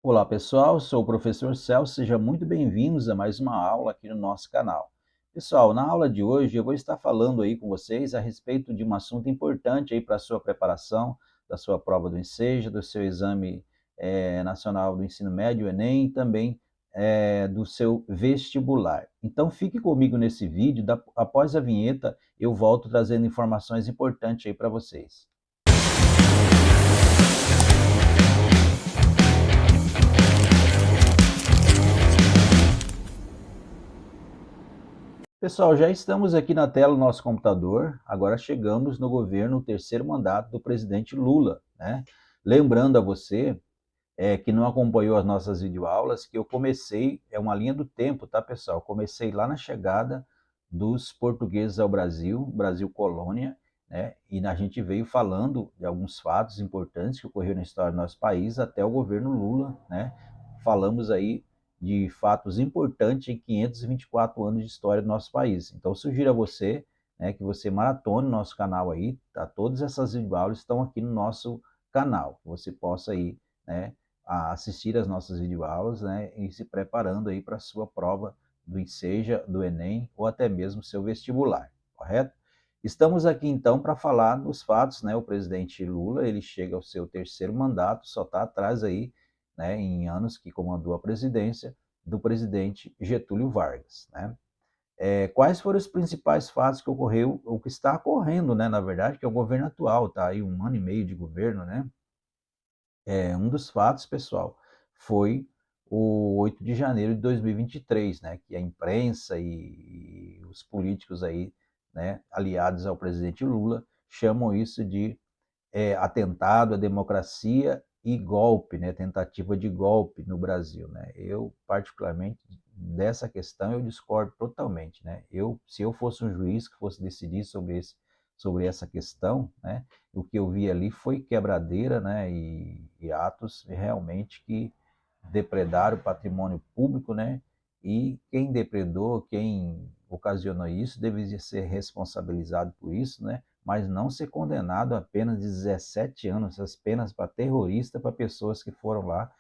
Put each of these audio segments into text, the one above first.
Olá pessoal, sou o professor Celso, sejam muito bem-vindos a mais uma aula aqui no nosso canal. Pessoal, na aula de hoje eu vou estar falando aí com vocês a respeito de um assunto importante aí para a sua preparação da sua prova do Enseja, do seu exame nacional do ensino médio, Enem, e também do seu vestibular. Então fique comigo nesse vídeo, após a vinheta eu volto trazendo informações importantes aí para vocês. Pessoal, já estamos aqui na tela do nosso computador, agora chegamos no governo, o terceiro mandato do presidente Lula, né? Lembrando a você que não acompanhou as nossas videoaulas, que eu comecei, é uma linha do tempo, tá pessoal? Comecei lá na chegada dos portugueses ao Brasil, Brasil colônia, né? E a gente veio falando de alguns fatos importantes que ocorreram na história do nosso país até o governo Lula, né? Falamos aí de fatos importantes em 524 anos de história do nosso país. Então, sugiro a você, né, que você maratone o nosso canal aí, tá? Todas essas videoaulas estão aqui no nosso canal, que você possa aí, né, a assistir as nossas videoaulas, né, e se preparando aí para a sua prova do Enseja, do Enem ou até mesmo seu vestibular, correto? Estamos aqui então para falar dos fatos, né? O presidente Lula, ele chega ao seu terceiro mandato, só está atrás aí, né, em anos que comandou a presidência do presidente Getúlio Vargas, né? Quais foram os principais fatos que ocorreu, o que está ocorrendo, né, na verdade, que é o governo atual, tá aí 1 ano e meio de governo, né? Um dos fatos, pessoal, foi o 8 de janeiro de 2023, né, que a imprensa e os políticos aí, né, aliados ao presidente Lula, chamam isso de atentado à democracia e golpe, né, tentativa de golpe no Brasil, né? Eu, particularmente, dessa questão eu discordo totalmente, né? Se eu fosse um juiz que fosse decidir sobre essa questão, né, o que eu vi ali foi quebradeira, né, e atos realmente que depredaram o patrimônio público, né? E quem depredou, quem ocasionou isso, deveria ser responsabilizado por isso, né? Mas não ser condenado a apenas de 17 anos, essas penas para terrorista, para pessoas que foram lá,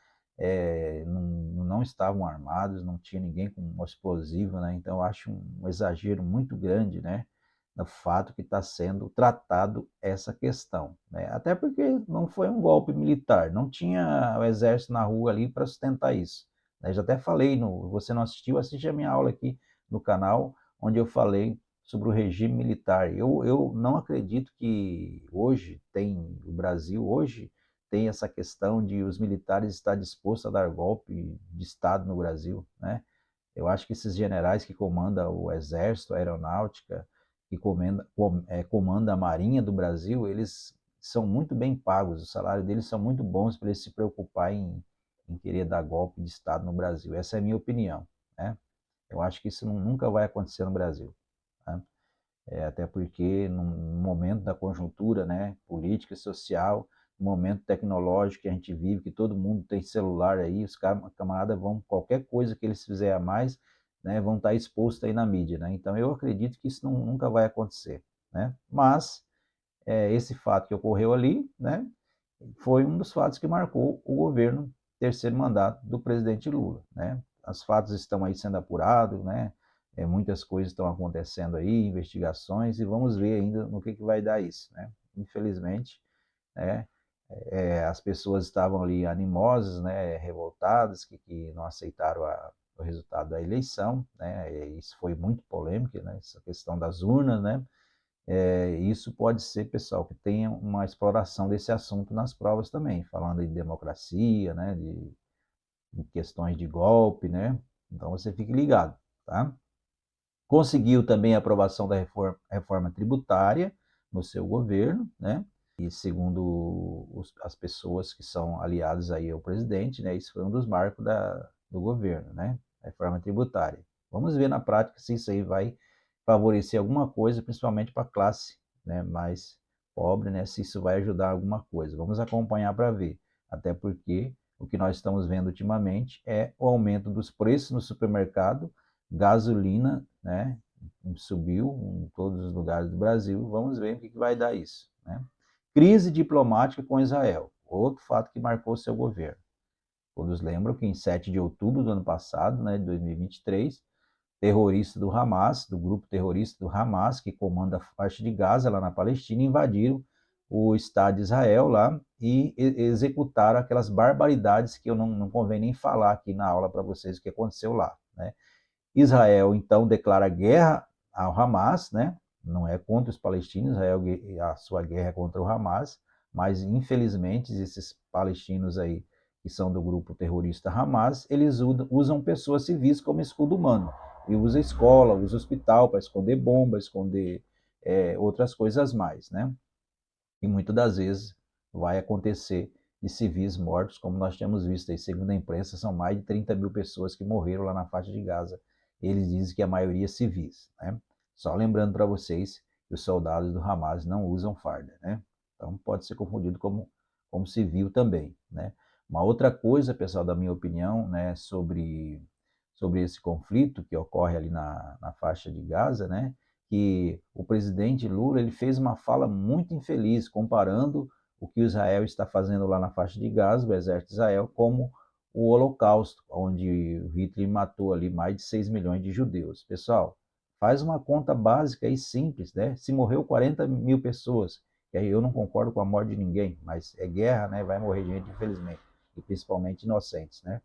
não estavam armados, não tinha ninguém com um explosivo, né? Então eu acho um exagero muito grande, né? No fato que está sendo tratado essa questão, né? Até porque não foi um golpe militar, não tinha o exército na rua ali para sustentar isso, né? Já até falei, você não assistiu, assiste a minha aula aqui no canal, onde eu falei sobre o regime militar. Eu não acredito que hoje o Brasil hoje tem essa questão de os militares estar dispostos a dar golpe de Estado no Brasil, né? Eu acho que esses generais que comandam o Exército, a Aeronáutica, que comanda a Marinha do Brasil, eles são muito bem pagos, o salário deles são muito bons para eles se preocupar em querer dar golpe de Estado no Brasil. Essa é a minha opinião, né? Eu acho que isso nunca vai acontecer no Brasil, tá? Até porque no momento da conjuntura, né, política e social, no momento tecnológico que a gente vive, que todo mundo tem celular aí, os camaradas vão, qualquer coisa que eles fizerem a mais, né, vão estar expostos aí na mídia, né? Então eu acredito que isso nunca vai acontecer, né? Mas esse fato que ocorreu ali, né, foi um dos fatos que marcou o governo terceiro mandato do presidente Lula, né? Os fatos estão aí sendo apurados, né? Muitas coisas estão acontecendo aí, investigações, e vamos ver ainda no que vai dar isso, né? Infelizmente, né, as pessoas estavam ali animosas, né, revoltadas, que não aceitaram o resultado da eleição, né? Isso foi muito polêmico, né? Essa questão das urnas, né? Isso pode ser, pessoal, que tenha uma exploração desse assunto nas provas também, falando de democracia, né, de questões de golpe, né? Então você fique ligado, tá? Conseguiu também a aprovação da reforma tributária no seu governo, né? E segundo as pessoas que são aliadas aí ao presidente, né, isso foi um dos marcos do governo, né? A reforma tributária. Vamos ver na prática se isso aí vai favorecer alguma coisa, principalmente para a classe, né, mais pobre, né, se isso vai ajudar alguma coisa. Vamos acompanhar para ver. Até porque o que nós estamos vendo ultimamente é o aumento dos preços no supermercado, gasolina, né, subiu em todos os lugares do Brasil. Vamos ver o que vai dar isso, né? Crise diplomática com Israel, outro fato que marcou seu governo. Todos lembram que em 7 de outubro do ano passado, né, de 2023, terroristas do Hamas, do grupo terrorista do Hamas, que comanda a faixa de Gaza, lá na Palestina, invadiram o Estado de Israel lá e executaram aquelas barbaridades que eu não convém nem falar aqui na aula para vocês o que aconteceu lá, né? Israel, então, declara guerra ao Hamas, né? Não é contra os palestinos, Israel, a sua guerra é contra o Hamas, mas, infelizmente, esses palestinos aí, que são do grupo terrorista Hamas, eles usam pessoas civis como escudo humano. E usa escola, usa hospital para esconder bomba, esconder outras coisas mais, né? E muitas das vezes vai acontecer de civis mortos, como nós temos visto aí, segundo a imprensa, são mais de 30 mil pessoas que morreram lá na faixa de Gaza. Eles dizem que a maioria é civis, né? Só lembrando para vocês que os soldados do Hamas não usam farda, né? Então pode ser confundido como civil também, né? Uma outra coisa, pessoal, da minha opinião, né, sobre esse conflito que ocorre ali na faixa de Gaza, né, que o presidente Lula ele fez uma fala muito infeliz, comparando o que Israel está fazendo lá na faixa de Gaza, o exército de Israel, como o Holocausto, onde Hitler matou ali mais de 6 milhões de judeus. Pessoal, faz uma conta básica e simples, né? Se morreu 40 mil pessoas, e aí eu não concordo com a morte de ninguém, mas é guerra, né? Vai morrer gente, infelizmente, e principalmente inocentes, né?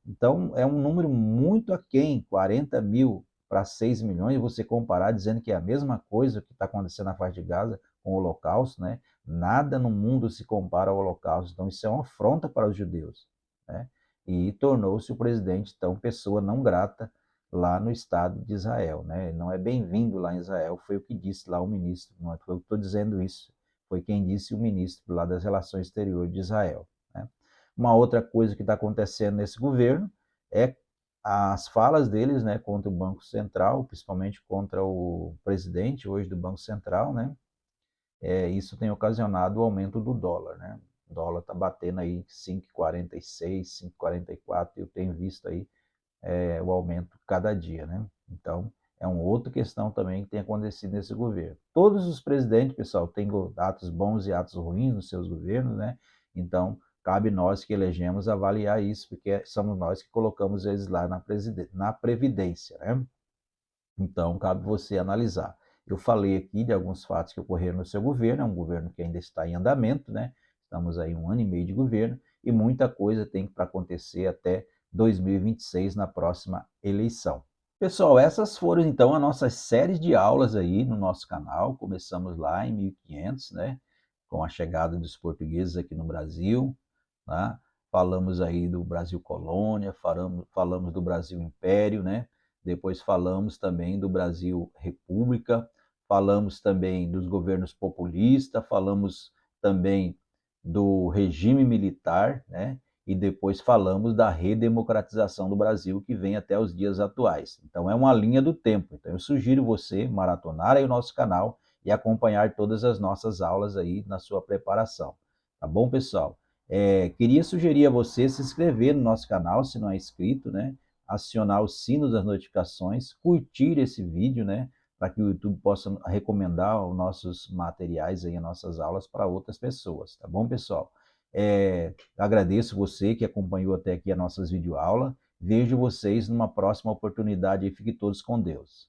Então, é um número muito aquém, 40 mil para 6 milhões, você comparar dizendo que é a mesma coisa que está acontecendo na faixa de Gaza com o Holocausto, né? Nada no mundo se compara ao Holocausto, então isso é uma afronta para os judeus, né? E tornou-se o presidente, então, pessoa não grata lá no Estado de Israel, né? Não é bem-vindo lá em Israel, foi o que disse lá o ministro, não foi eu que estou dizendo isso, foi quem disse o ministro lá das Relações Exteriores de Israel, né? Uma outra coisa que está acontecendo nesse governo é as falas deles, né, contra o Banco Central, principalmente contra o presidente hoje do Banco Central, né? Isso tem ocasionado o aumento do dólar, né? O dólar está batendo aí 5,46, 5,44, eu tenho visto aí o aumento cada dia, né? Então, é uma outra questão também que tem acontecido nesse governo. Todos os presidentes, pessoal, têm atos bons e atos ruins nos seus governos, né? Então, cabe nós que elegemos avaliar isso, porque somos nós que colocamos eles lá na Previdência, né? Então, cabe você analisar. Eu falei aqui de alguns fatos que ocorreram no seu governo, é um governo que ainda está em andamento, né? Estamos aí 1 ano e meio de governo e muita coisa tem para acontecer até 2026 na próxima eleição. Pessoal, essas foram então as nossas séries de aulas aí no nosso canal. Começamos lá em 1500, né? Com a chegada dos portugueses aqui no Brasil, tá? Falamos aí do Brasil Colônia, falamos do Brasil Império, né? Depois falamos também do Brasil República, falamos também dos governos populistas, falamos também do regime militar, né? E depois falamos da redemocratização do Brasil, que vem até os dias atuais. Então é uma linha do tempo. Então eu sugiro você maratonar aí o nosso canal e acompanhar todas as nossas aulas aí na sua preparação. Tá bom, pessoal? Queria sugerir a você se inscrever no nosso canal, se não é inscrito, né? Acionar o sino das notificações, curtir esse vídeo, né? Para que o YouTube possa recomendar os nossos materiais aí, as nossas aulas para outras pessoas, tá bom, pessoal? Agradeço você que acompanhou até aqui as nossas videoaulas. Vejo vocês numa próxima oportunidade e fiquem todos com Deus.